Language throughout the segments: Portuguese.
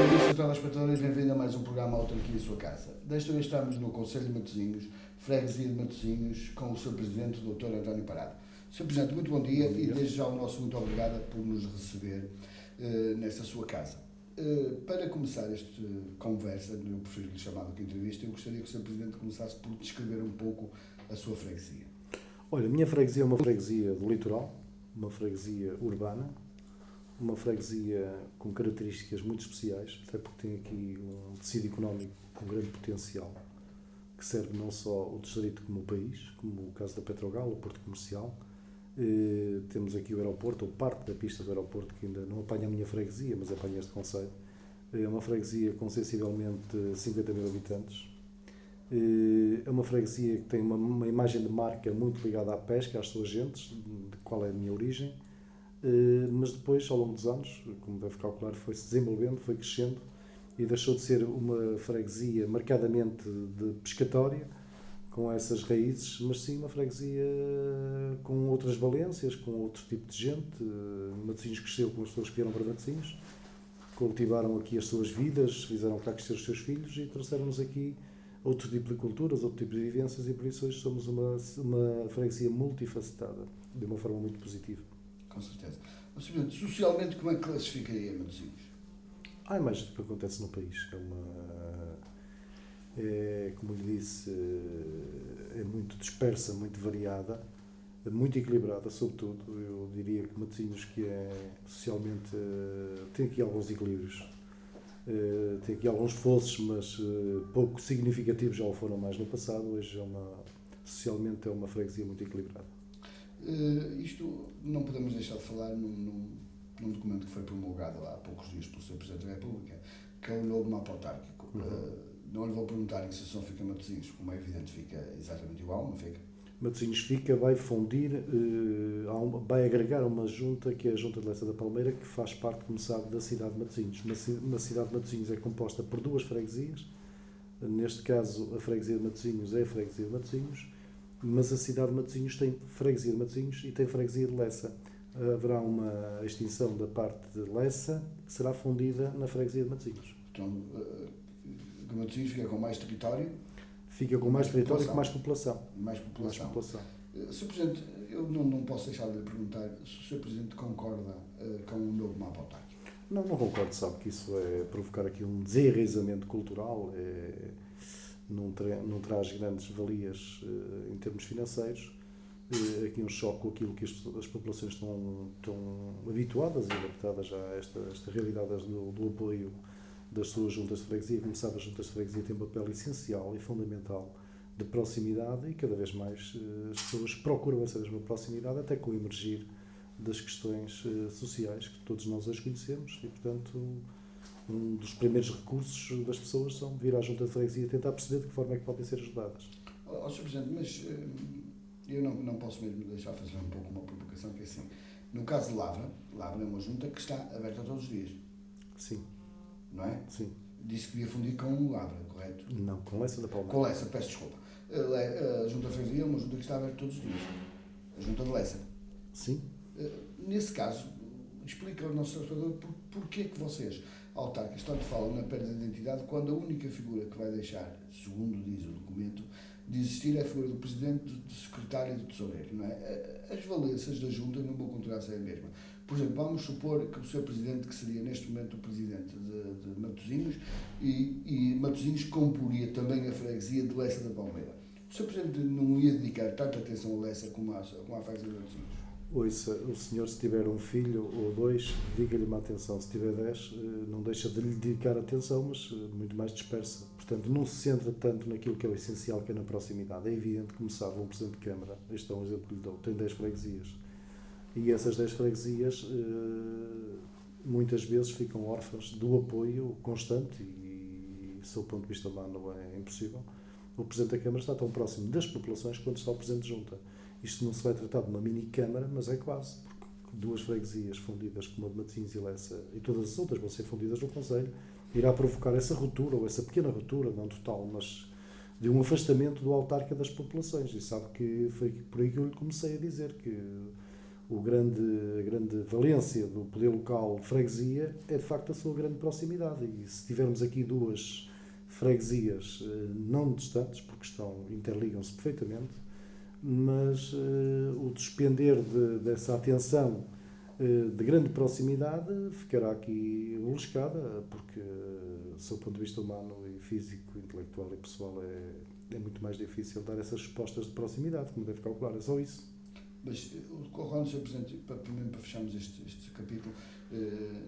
Bom dia, Sr. Telespectadores, bem-vindo a mais um programa Autarquia em Sua Casa. Desta vez estamos no Conselho de Matosinhos, Freguesia de Matosinhos, com o Sr. Presidente, o Dr. António Parado. Sr. Presidente, muito bom dia, e desde já o nosso muito obrigado por nos receber nesta sua casa. Para começar esta conversa, eu prefiro lhe chamar do que entrevista, eu gostaria que o Sr. Presidente começasse por descrever um pouco a sua freguesia. Olha, a minha freguesia é uma freguesia do litoral, uma freguesia urbana, uma freguesia com características muito especiais, até porque tem aqui um tecido económico com grande potencial, que serve não só o distrito como o país, como o caso da Petrogal, o Porto Comercial. Temos aqui o aeroporto, ou parte da pista do aeroporto, que ainda não apanha a minha freguesia, mas apanha este concelho. É uma freguesia com sensivelmente 50 mil habitantes. É uma freguesia que tem uma imagem de marca muito ligada à pesca, às suas gentes, de qual é a minha origem. Mas depois, ao longo dos anos, como deve calcular, foi-se desenvolvendo, foi crescendo e deixou de ser uma freguesia marcadamente de pescatória, com essas raízes, mas sim uma freguesia com outras valências, com outro tipo de gente. Matosinhos cresceu com as pessoas que vieram para Matosinhos, cultivaram aqui as suas vidas, fizeram cá crescer os seus filhos e trouxeram-nos aqui outro tipo de culturas, outro tipo de vivências, e por isso hoje somos uma freguesia multifacetada, de uma forma muito positiva. Com certeza. Mas, socialmente, como é que classificaria Matosinhos? Há mais do que acontece no país. Como lhe disse, é muito dispersa, muito variada, muito equilibrada, sobretudo. Eu diria que Matosinhos, que é socialmente, tem aqui alguns equilíbrios. Tem aqui alguns fossos, mas pouco significativos, já o foram mais no passado. Hoje socialmente é uma freguesia muito equilibrada. Isto não podemos deixar de falar num documento que foi promulgado há poucos dias pelo Sr. Presidente da República, que é o novo mapa autárquico. Não lhe vou perguntar em que situação fica Matosinhos, como é evidente, fica exatamente igual, não fica? Matosinhos vai fundir, vai agregar uma junta, que é a Junta de Lessa da Palmeira, que faz parte, como sabe, da cidade de Matosinhos. Na cidade de Matosinhos é composta por duas freguesias. Neste caso, a freguesia de Matosinhos é a freguesia de Matosinhos, mas a cidade de Matosinhos tem freguesia de Matosinhos e tem freguesia de Lessa. Haverá uma extinção da parte de Lessa, que será fundida na freguesia de Matosinhos. Então, Matosinhos fica com mais território? Fica com mais território e com mais população. Mais população. Sr. Presidente, eu não posso deixar de lhe perguntar se o Sr. Presidente concorda com o novo mapa autárquico. Não concordo, sabe que isso é provocar aqui um desenraizamento cultural, não traz grandes valias em termos financeiros, aqui um choque com aquilo que as populações estão habituadas e adaptadas já a esta realidade do apoio das suas juntas de freguesia. Como sabe, as juntas de freguesia têm um papel essencial e fundamental de proximidade, e cada vez mais as pessoas procuram essa mesma proximidade, até com o emergir das questões sociais que todos nós hoje conhecemos, e portanto um dos primeiros recursos das pessoas são vir à junta de freguesia e tentar perceber de que forma é que podem ser ajudadas. Sr. Presidente, mas eu não posso mesmo deixar de fazer um pouco uma provocação, que é assim, no caso de Lavra é uma junta que está aberta todos os dias. Sim. Não é? Sim. Disse que ia fundir com Lavra, correto? Não, com Lessa da Palmeira. Com Lessa, peço desculpa. A junta de freguesia é uma junta que está aberta todos os dias. A junta de Lessa. Sim. Nesse caso, explica ao nosso telespectador porquê que vocês, autarcas, tanto falam na perda de identidade, quando a única figura que vai deixar, segundo diz o documento, de existir é a figura do Presidente, do Secretário e do Tesoureiro. Não é? As valências da junta não vão continuar a ser a mesma. Por exemplo, vamos supor que o Sr. Presidente, que seria neste momento o Presidente de Matosinhos, e Matosinhos comporia também a freguesia de Lessa da Palmeira. O Sr. Presidente não ia dedicar tanta atenção a Lessa como à freguesia de Matosinhos? Ouça, o senhor, se tiver um filho ou dois, diga-lhe uma atenção. Se tiver 10, não deixa de lhe dedicar atenção, mas muito mais dispersa. Portanto, não se centra tanto naquilo que é o essencial, que é na proximidade. É evidente, como sabe, um Presidente de Câmara, este é um exemplo que lhe dou, tem 10 freguesias. E essas 10 freguesias, muitas vezes, ficam órfãs do apoio constante, e, do seu ponto de vista humano, é impossível. O Presidente da Câmara está tão próximo das populações quanto está o Presidente de Junta. Isto não se vai tratar de uma mini-câmara, mas é quase, porque duas freguesias fundidas como a de Matosinhos e Lessa, e todas as outras vão ser fundidas no Conselho, irá provocar essa ruptura, ou essa pequena ruptura, não total, mas de um afastamento do autarca das populações. E sabe que foi por aí que eu lhe comecei a dizer que a grande valência do poder local de freguesia é de facto a sua grande proximidade. E se tivermos aqui duas freguesias não distantes, porque interligam-se perfeitamente, mas o despender dessa atenção de grande proximidade ficará aqui beliscada, porque, sob o ponto de vista humano e físico, intelectual e pessoal, é muito mais difícil dar essas respostas de proximidade, como deve calcular, é só isso. Mas quando o Sr. Presidente, primeiro para fecharmos este capítulo,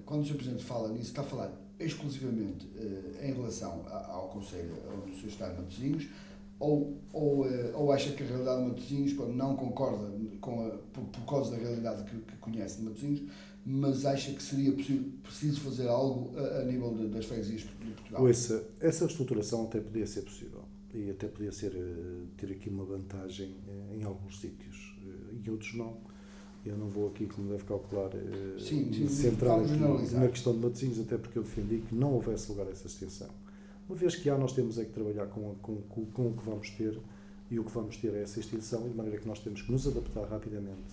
quando o Sr. Presidente fala nisso, está a falar exclusivamente em relação ao Conselho onde o Sr. está em Matosinhos, ou acha que a realidade de Matosinhos não concorda por causa da realidade que conhece de Matosinhos, mas acha que seria preciso fazer algo a nível das freguesias de Portugal? Essa reestruturação até podia ser possível e até podia ter aqui uma vantagem em alguns sítios, em outros não. Eu não vou aqui, como deve calcular, centrar aqui na questão de Matosinhos, até porque eu defendi que não houvesse lugar a essa extensão. Uma vez que nós temos é que trabalhar com o que vamos ter, e o que vamos ter é essa extensão, e de maneira que nós temos que nos adaptar rapidamente,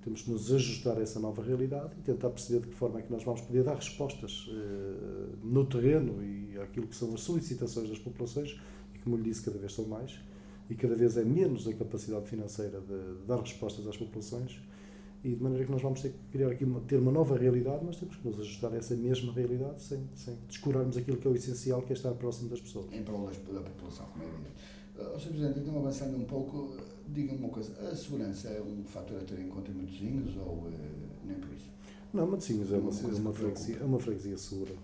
temos que nos ajustar a essa nova realidade e tentar perceber de que forma é que nós vamos poder dar respostas no terreno e àquilo que são as solicitações das populações, e como lhe disse, cada vez são mais, e cada vez é menos a capacidade financeira de dar respostas às populações, e de maneira que nós vamos ter que criar aqui ter uma nova realidade, mas temos que nos ajustar a essa mesma realidade sem descurarmos aquilo que é o essencial, que é estar próximo das pessoas. Em prol da população, como é evidente. Sr. Presidente, então avançando um pouco, diga-me uma coisa, a segurança é um fator a ter em conta em Matosinhos ou nem por isso? Não, Matosinhos é uma freguesia segura.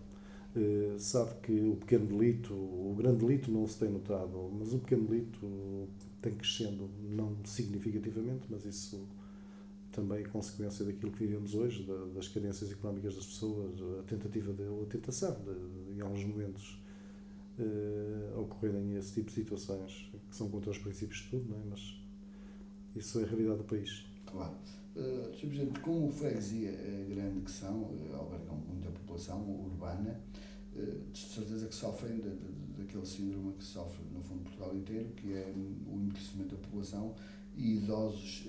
Sabe que o pequeno delito, o grande delito não se tem notado, mas o pequeno delito tem crescendo, não significativamente, mas isso também é consequência daquilo que vivemos hoje, das carências económicas das pessoas, a tentativa ou a tentação em alguns momentos ocorrerem esse tipo de situações que são contra os princípios de tudo, não é? Mas isso é a realidade do país. Claro. Sr. Presidente, como freguesia grande que são, albergam muita população urbana, de certeza que sofrem daquele síndrome que sofre, no fundo, Portugal inteiro, que é o envelhecimento da população e idosos,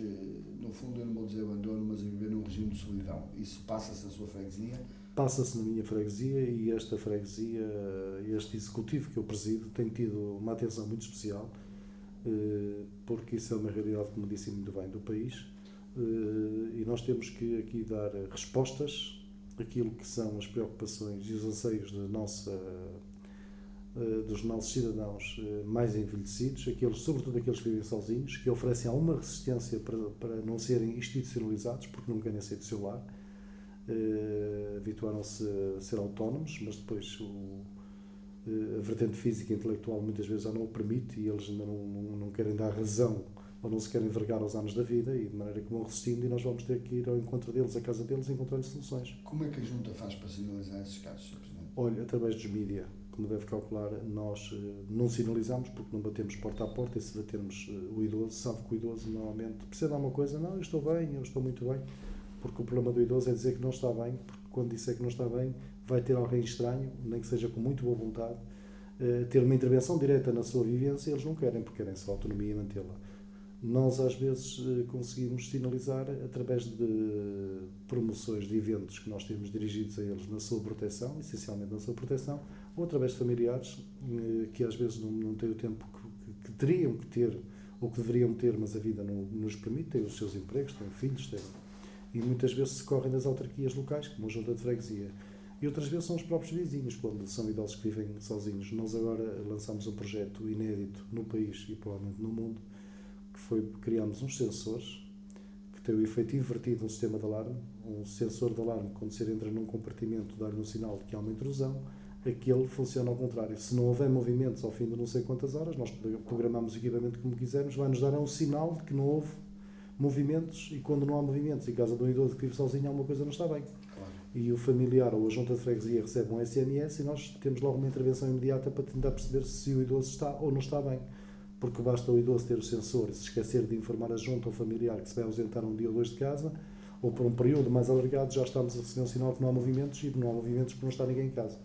no fundo, eu não vou dizer abandono, mas a viver num regime de solidão. Isso passa-se na sua freguesia? Passa-se na minha freguesia, e esta freguesia, este executivo que eu presido, tem tido uma atenção muito especial, porque isso é uma realidade, como disse muito bem, do país, e nós temos que aqui dar respostas àquilo que são as preocupações e os anseios dos nossos cidadãos mais envelhecidos, sobretudo aqueles que vivem sozinhos, que oferecem alguma resistência para não serem institucionalizados, porque não querem sair do seu lar, habituaram-se a ser autónomos, mas depois a vertente física e intelectual muitas vezes já não o permite, e eles ainda não querem dar razão ou não se querem envergar aos anos da vida, e de maneira que vão resistindo, e nós vamos ter que ir ao encontro deles, à casa deles, e encontrar-lhes soluções. Como é que a Junta faz para sinalizar esses casos, Sr. Presidente? Olha, através dos mídia, como deve calcular, nós não sinalizamos porque não batemos porta a porta, e se batermos o idoso, sabe que o idoso normalmente precisa de alguma coisa, não, eu estou bem, eu estou muito bem, porque o problema do idoso é dizer que não está bem, porque quando disser que não está bem, vai ter alguém estranho, nem que seja com muito boa vontade, ter uma intervenção direta na sua vivência, eles não querem, porque querem só autonomia e mantê-la. Nós, às vezes, conseguimos sinalizar através de promoções de eventos que nós temos dirigidos a eles na sua proteção, essencialmente na sua proteção, ou através de familiares que às vezes não têm o tempo que teriam que ter, ou que deveriam ter, mas a vida não nos permite, têm os seus empregos, têm filhos, e muitas vezes se correm das autarquias locais, como a Junta de Freguesia. E outras vezes são os próprios vizinhos, quando são idosos que vivem sozinhos. Nós agora lançamos um projeto inédito no país e provavelmente no mundo, criámos uns sensores que têm o efeito invertido no sistema de alarme. Um sensor de alarme, quando você entra num compartimento, dá-lhe um sinal de que há uma intrusão. Aquele funciona ao contrário. Se não houver movimentos ao fim de não sei quantas horas, nós programamos o equipamento como quisermos, vai-nos dar um sinal de que não houve movimentos, e quando não há movimentos, em casa de um idoso que vive sozinho, alguma coisa não está bem. Claro. E o familiar ou a junta de freguesia recebe um SMS, e nós temos logo uma intervenção imediata para tentar perceber se o idoso está ou não está bem. Porque basta o idoso ter o sensor e se esquecer de informar a junta ou familiar que se vai ausentar um dia ou dois de casa, ou por um período mais alargado, já estamos a receber um sinal que não há movimentos, e não há movimentos porque não está ninguém em casa.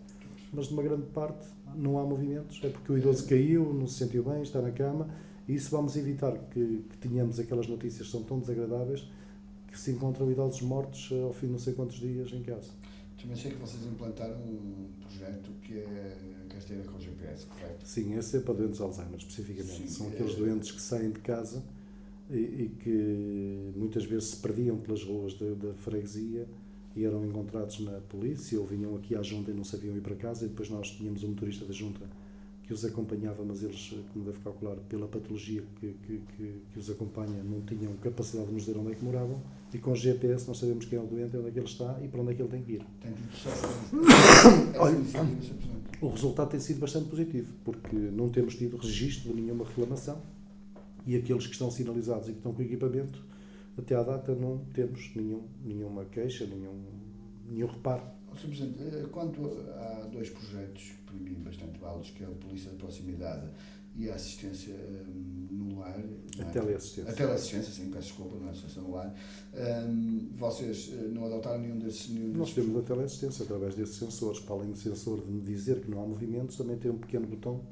Mas de uma grande parte não há movimentos, é porque o idoso caiu, não se sentiu bem, está na cama, e isso vamos evitar que tenhamos aquelas notícias que são tão desagradáveis, que se encontram idosos mortos ao fim de não sei quantos dias em casa. Também sei que vocês implantaram um projeto que é a carteira com GPS, correto? Sim, esse é para doentes de Alzheimer, especificamente. Sim, São aqueles doentes que saem de casa e que muitas vezes se perdiam pelas ruas da freguesia e eram encontrados na polícia ou vinham aqui à junta e não sabiam ir para casa, e depois nós tínhamos um motorista da junta que os acompanhava, mas eles, como deve calcular, pela patologia que os acompanha, não tinham capacidade de nos dizer onde é que moravam, e com o GPS nós sabemos quem é o doente, onde é que ele está e para onde é que ele tem que ir. Tem tido sucesso. Olha, o resultado tem sido bastante positivo, porque não temos tido registro de nenhuma reclamação, e aqueles que estão sinalizados e que estão com equipamento, até à data não temos nenhuma queixa, nenhum reparo. Sr. Presidente, quanto a dois projetos, para mim, bastante válidos, que é a Polícia de Proximidade e a Assistência no Lar... A teleassistência. A teleassistência, sim, peço desculpa, não é assistência no lar. Vocês não adotaram nenhum desses... Nós temos a teleassistência através desses sensores. Para além do sensor de me dizer que não há movimentos, também tem um pequeno botão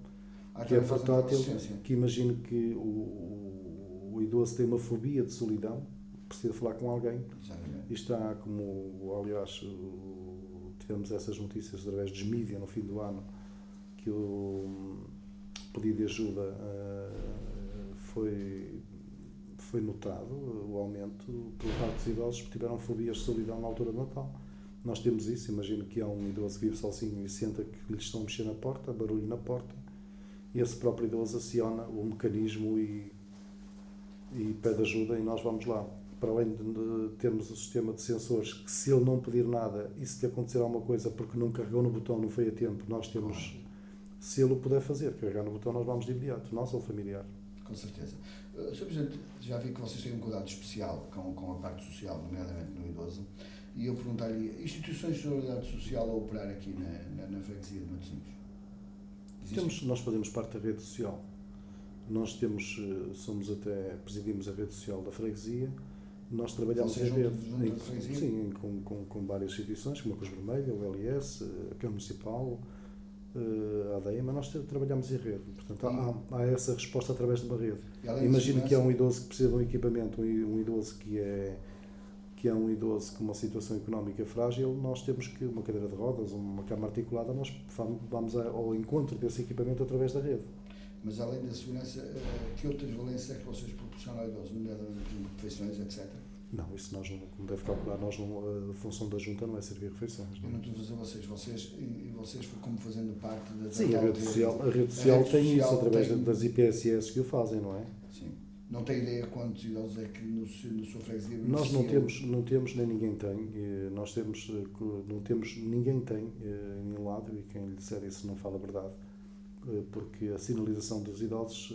que é portátil, que imagino que o idoso tem uma fobia de solidão, precisa falar com alguém. Exatamente. E está, como aliás tivemos essas notícias através dos mídias no fim do ano, que o pedido de ajuda foi notado, o aumento por parte dos idosos que tiveram fobias de solidão na altura do Natal. Nós temos isso, imagino que há um idoso que vive sozinho e senta que lhe estão a mexer na porta, barulho na porta, e esse próprio idoso aciona o mecanismo e pede ajuda, e nós vamos lá. Para além de termos o sistema de sensores, que se ele não pedir nada e se lhe acontecer alguma coisa porque não carregou no botão, não foi a tempo, nós temos, se ele o puder fazer, carregar no botão, nós vamos de imediato, nós ou o familiar. Com certeza. Sr. Presidente, já vi que vocês têm um cuidado especial com a parte social, nomeadamente no idoso, e eu perguntar-lhe, instituições de solidariedade social a operar aqui na freguesia de Matosinhos? Nós fazemos parte da rede social. Nós presidimos a rede social da freguesia. Nós trabalhamos em rede, sim, com várias instituições, como a Cruz Vermelha, o LS, a Câmara Municipal, a ADEMA, mas nós trabalhamos em rede. Portanto, há essa resposta através de uma rede. Imagino que há um idoso que precisa de um equipamento, um idoso que é um idoso com uma situação económica frágil, nós temos que uma cadeira de rodas, uma cama articulada, nós vamos ao encontro desse equipamento através da rede. Mas além da segurança, que outras valências é que vocês proporcionam ao idoso, nomeadamente refeições, etc? Não, isso nós não, como deve calcular, a função da junta não é servir refeições. Eu não estou a dizer vocês como fazendo parte da... Sim, a rede social tem isso, através das IPSS que o fazem, não é? Sim. Não tem ideia quantos idosos é que no sua freguesia... Nós não temos, nem ninguém tem. Ninguém tem em nenhum lado, e quem lhe disser isso não fala a verdade, porque a sinalização dos idosos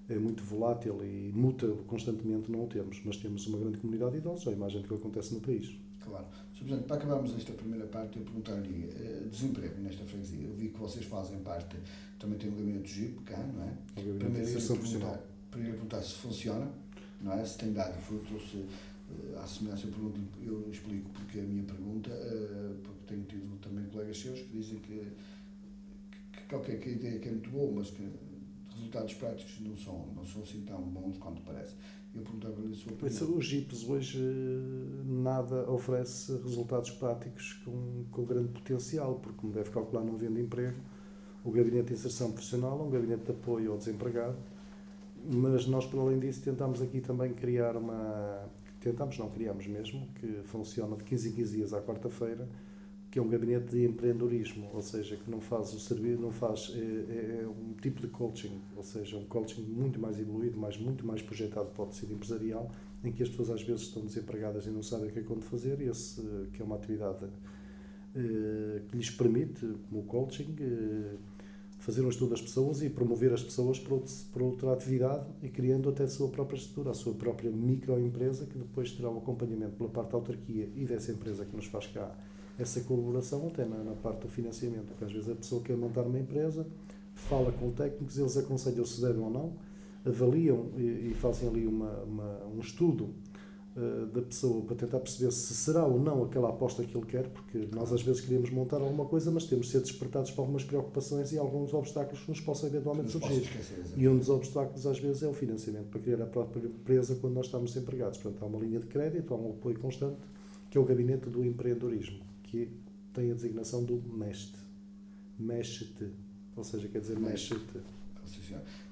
é muito volátil e muta constantemente, não o temos, mas temos uma grande comunidade de idosos, a imagem do que acontece no país. Claro. Sr. Presidente, para acabarmos esta primeira parte, eu perguntar-lhe desemprego nesta freguesia. Eu vi que vocês fazem parte, também tem um gabinete de GIP cá, não é? O gabinete de inserção profissional. Para lhe perguntar se funciona, não é? Se tem dado fruto, ou se à semelhança, eu explico porque a minha pergunta, porque tenho tido também colegas seus que dizem que qualquer ideia que é muito boa, mas que resultados práticos não são assim tão bons quanto parece. Eu perguntava-lhe a sua opinião. Os GIPs hoje nada oferece resultados práticos com grande potencial, porque, como deve calcular, não vende emprego. O gabinete de inserção profissional é um gabinete de apoio ao desempregado, mas nós, para além disso, tentámos aqui também criar criámos mesmo, que funciona de 15 em 15 dias à quarta-feira, que é um gabinete de empreendedorismo, ou seja, que não faz o serviço, é um tipo de coaching, ou seja, um coaching muito mais evoluído, muito mais projetado para o tecido empresarial, em que as pessoas às vezes estão desempregadas e não sabem o que é que fazer, que é uma atividade que lhes permite, como o coaching, fazer um estudo das pessoas e promover as pessoas para outra atividade e criando até a sua própria estrutura, a sua própria microempresa, que depois terá o acompanhamento pela parte da autarquia e dessa empresa que nos faz cá essa colaboração, até na parte do financiamento, porque às vezes a pessoa quer montar uma empresa, fala com técnicos, eles aconselham se devem ou não, avaliam e fazem ali um estudo da pessoa para tentar perceber se será ou não aquela aposta que ele quer, porque nós às vezes queremos montar alguma coisa, mas temos de ser despertados para algumas preocupações e alguns obstáculos que nos possam eventualmente surgir. E um dos obstáculos às vezes é o financiamento para criar a própria empresa quando nós estamos desempregados. Portanto, há uma linha de crédito, há um apoio constante, que é o Gabinete do Empreendedorismo, que tem a designação do MEST. MEST, ou seja, quer dizer MEST.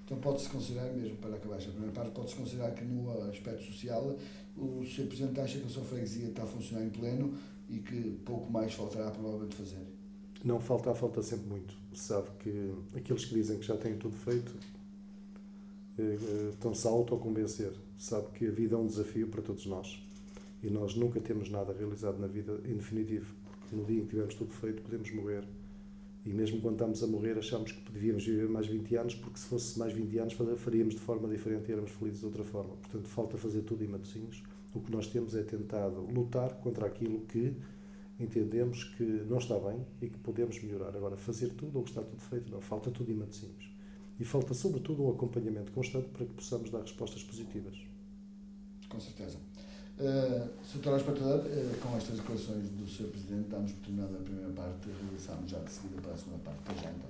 Então pode-se considerar, mesmo para acabar esta primeira parte, pode-se considerar que no aspecto social o Sr. Presidente acha que a sua freguesia está a funcionar em pleno e que pouco mais faltará provavelmente fazer. Não falta sempre muito. Sabe que aqueles que dizem que já têm tudo feito estão-se a autoconvencer. Sabe que a vida é um desafio para todos nós e nós nunca temos nada realizado na vida em definitivo, porque no dia em que tivermos tudo feito podemos morrer. E mesmo quando estamos a morrer achamos que devíamos viver mais 20 anos, porque se fosse mais 20 anos faríamos de forma diferente e éramos felizes de outra forma. Portanto, falta fazer tudo em Matosinhos. O que nós temos é tentado lutar contra aquilo que entendemos que não está bem e que podemos melhorar. Agora, fazer tudo ou que está tudo feito, não. Falta tudo em Matosinhos. E falta, sobretudo, um acompanhamento constante para que possamos dar respostas positivas. Com certeza. Sr. Telespectador, com estas declarações do Sr. Presidente, damos por terminada a primeira parte e regressamos já de seguida para a segunda parte. Até já, então.